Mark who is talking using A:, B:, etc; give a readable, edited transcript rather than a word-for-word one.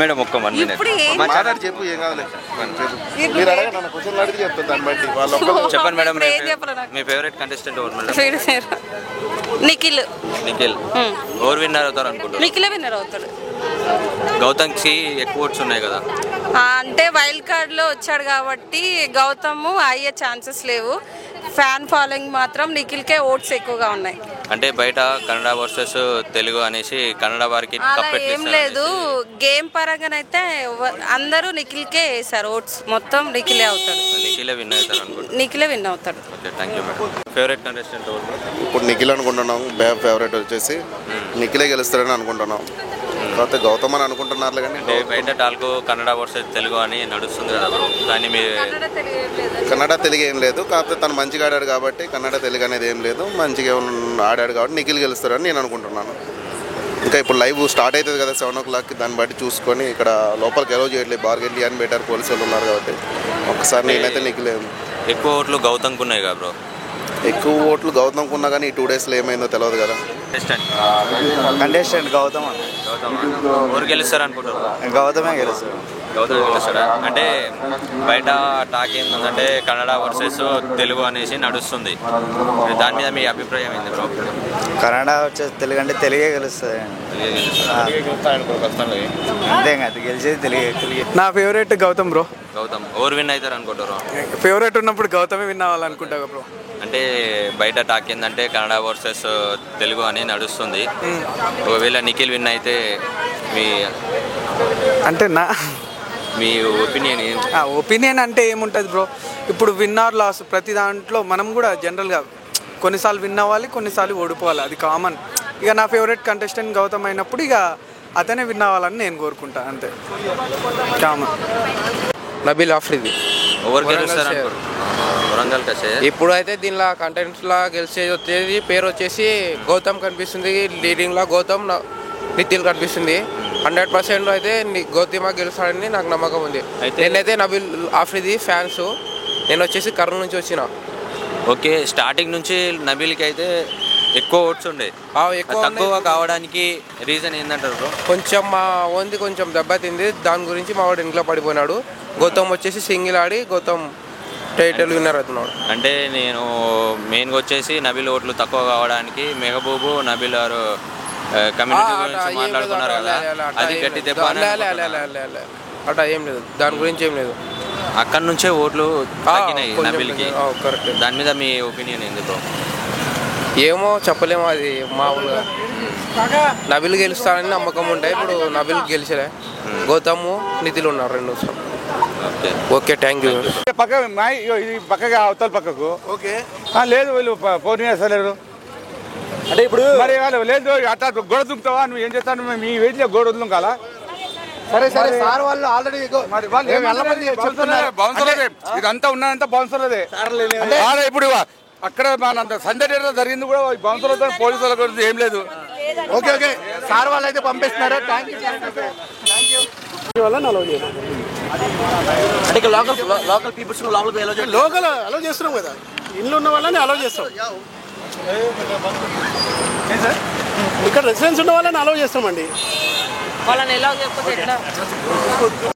A: Madam ఒక్క 1 minute
B: మాట్లాడి చెప్పు, ఏం కావాలి మీరు అడగండి, నన్ను క్వశ్చన్లు అడిగి చెప్తాను దాన్ని బట్టి వాళ్ళు.
A: చెప్పండి మేడం, మీ ఫేవరెట్ కంటెస్టెంట్ ఎవరు మేడం?
C: నిఖిల్.
A: నిఖిల్ ఎవరు విన్నర్ అవుతారు అనుకుంటారు?
C: నిఖిలే విన్నర్ అవుతాడు.
A: గౌతమ్కి ఎక్కువ ఓట్స్ ఉన్నాయి కదా,
C: అంటే వైల్డ్ కార్డ్లో వచ్చాడు కాబట్టి గౌతమ్ అయ్యే ఛాన్సెస్ లేవు. ఫ్యాన్ ఫాలోయింగ్ మాత్రం నిఖిల్కే ఓట్స్ ఎక్కువగా ఉన్నాయి.
A: అంటే బయట కన్నడ వర్సెస్ తెలుగు అనేసి కన్నడ వారికి
C: ఏం లేదు, గేమ్ పరంగానైతే అందరూ నిఖిల్కే వేసారు ఓట్స్, మొత్తం నిఖిలే అవుతాడు.
A: నిఖిలే విన్ అవుతారు అనుకుంటున్నాను.
C: నిఖిలే విన్ అవుతాడు.
A: Okay, thank you madam. Favourite contestant ఎవరు?
B: ఇప్పుడు నిఖిల్ అనుకుంటున్నాం. ఫేవరెట్ వచ్చేసి నిఖిలే గెలుస్తారని అనుకుంటున్నాం. కాకపోతే గౌతమ్ అని అనుకుంటున్నారు కానీ
A: బయట టాల్కు కన్నడ వర్సెస్ తెలుగు అని నడుస్తుంది కదా బ్రో, కానీ మీరు
B: కన్నడ తెలుగు ఏం లేదు. కాకపోతే తను మంచిగా ఆడాడు కాబట్టి కన్నడ తెలుగు అనేది ఏం లేదు, మంచిగా ఆడాడు కాబట్టి నిఖిల్ గెలుస్తారని నేను అనుకుంటున్నాను. ఇంకా ఇప్పుడు లైవ్ స్టార్ట్ అవుతుంది కదా 7 o'clock, దాన్ని బట్టి చూసుకొని ఇక్కడ లోపలికి ఎలో చేయట్లేదు, బార్గెన్ అని పెట్టారు పోలీసు వాళ్ళు ఉన్నారు కాబట్టి. ఒకసారి నేనైతే నిఖిలే. ఎక్కువ
A: ఓట్లు గౌతమ్కి ఉన్నాయి కదా బ్రో?
B: ఎక్కువ ఓట్లు గౌతమ్కి ఉన్నా కానీ ఈ 2 daysలో ఏమైందో తెలియదు కదా.
D: కంటెస్టెంట్ గౌతమ్.
A: ఎవరు గెలుస్తారు అనుకుంటారు?
D: గౌతమే గెలుస్తారు.
A: గౌతమ్ గెలుస్తాడా? అంటే బయట టాక్ ఏంటంటే కన్నడ వర్సెస్ తెలుగు అనేసి నడుస్తుంది, దాని మీద మీ అభిప్రాయం ఏంది బ్రో?
D: కన్నడ వచ్చేసి తెలుగు అంటే తెలుగే గెలుస్తుంది. అంతే అది గెలిచేది తెలుగే.
E: నా ఫేవరెట్ గౌతమ్ బ్రో.
A: గౌతమ్ ఎవరు విన్ అవుతారు అనుకుంటారు?
E: ఫేవరెట్ ఉన్నప్పుడు గౌతమే విన్ అవ్వాలనుకుంటా బ్రో.
A: అంటే బయట టాక్ ఏంటంటే కన్నడ వర్సెస్ తెలుగు అని నడుస్తుంది, ఒకవేళ నిఖిల్ విన్ అయితే
E: అంటే
A: మీ ఒపీనియన్ ఏంటి?
E: ఒపీనియన్ అంటే ఏముంటుంది బ్రో, ఇప్పుడు విన్నర్ లాస్ ప్రతి దాంట్లో మనం కూడా జనరల్గా కొన్నిసార్లు విన్ అవ్వాలి, కొన్నిసార్లు ఓడిపోవాలి, అది కామన్. ఇక నా ఫేవరెట్ కంటెస్టెంట్ గౌతమ్ అయినప్పుడు ఇక అతనే విన్ అవ్వాలని నేను కోరుకుంటా, అంతే కామన్.
F: నబీల్ ఆఫ్రిది.
A: ఎవరు గెలుస్తారు అనుకోరు? వరంగల్ కసే.
F: ఇప్పుడు అయితే దీనిలో కంటెంట్స్లో గెలిచేది వచ్చేది పేరు వచ్చేసి గౌతమ్ కనిపిస్తుంది, లీడింగ్లో గౌతమ్, నిఖిల్ కనిపిస్తుంది. 100% అయితే గౌతమ గెలుస్తాడని నాకు నమ్మకం ఉంది. నేనైతే నబీల్ ఆఫ్రిది ఫ్యాన్స్. నేను వచ్చేసి కర్నూలు నుంచి వచ్చిన.
A: ఓకే, స్టార్టింగ్ నుంచి నబీల్కి అయితే ఎక్కువ ఓట్స్ ఉండే, తక్కువ కావడానికి రీజన్ ఏంటంటారు బ్రో?
F: కొంచెం మా ఓన్ది కొంచెం దెబ్బతింది, దాని గురించి మా వాడు ఇంట్లో పడిపోయినాడు. గౌతమ్ వచ్చేసి సింగిల్ ఆడి గౌతమ్ టైటిల్ విన్నర్ అవుతున్నాడు.
A: అంటే నేను మెయిన్గా వచ్చేసి నబీల్ ఓట్లు తక్కువ కావడానికి మెహబూబు నబీల్ గారు కమ్యూనిటీ గురించి మాట్లాడుతున్నారు కదా, అది గట్టి దెబ్బ
F: అట్లా ఏం లేదు, దాని గురించి ఏం లేదు.
A: అక్కడ నుంచే ఓట్లు తగ్గినాయి నబీల్కి.
F: కరెక్ట్.
A: దాని మీద మీ ఒపీనియన్ ఏంది బ్రో?
F: ఏమో చెప్పలేము, అది మామూలుగా నబీల్ గెలుస్తాడని నమ్మకం ఉంటాయి. ఇప్పుడు నబీల్ గెలిచలే, గౌతమ్ నిఖిల్ ఉన్నారు 2. Okay, thank you.
G: పక్కగా అవతల పక్కకు
E: ఓకే
G: లేదు, వీళ్ళు ఫోన్ చేస్తలేరు.
E: అంటే ఇప్పుడు
G: మరి లేదు, అట్లా గోడ దుంకుతావా, నువ్వు ఏం చేస్తాను, మీ వేదిలో గోడ వదులుకాలా?
E: సరే సార్ వాళ్ళు ఆల్రెడీ
G: బౌన్సర్లదే, ఇదంతా ఉన్నదంతా బౌన్సర్లదే. ఇప్పుడు అక్కడ మన సందడి జరిగింది కూడా బౌన్సర్లతో, పోలీసుల గురించి ఏం లేదు.
E: ఓకే సార్ వాళ్ళు అయితే పంపిస్తున్నారు.
H: అంటే లోకల్ పీపుల్స్
E: లోకల్ అలౌ చేస్తున్నాం కదా, ఇల్లు ఉన్న వాళ్ళని అలౌ చేస్తాం. ఇక్కడ రెసిడెన్స్ ఉన్న వాళ్ళని అలౌ చేస్తామండి.
C: వాళ్ళని ఎలా చెప్పొచ్చు.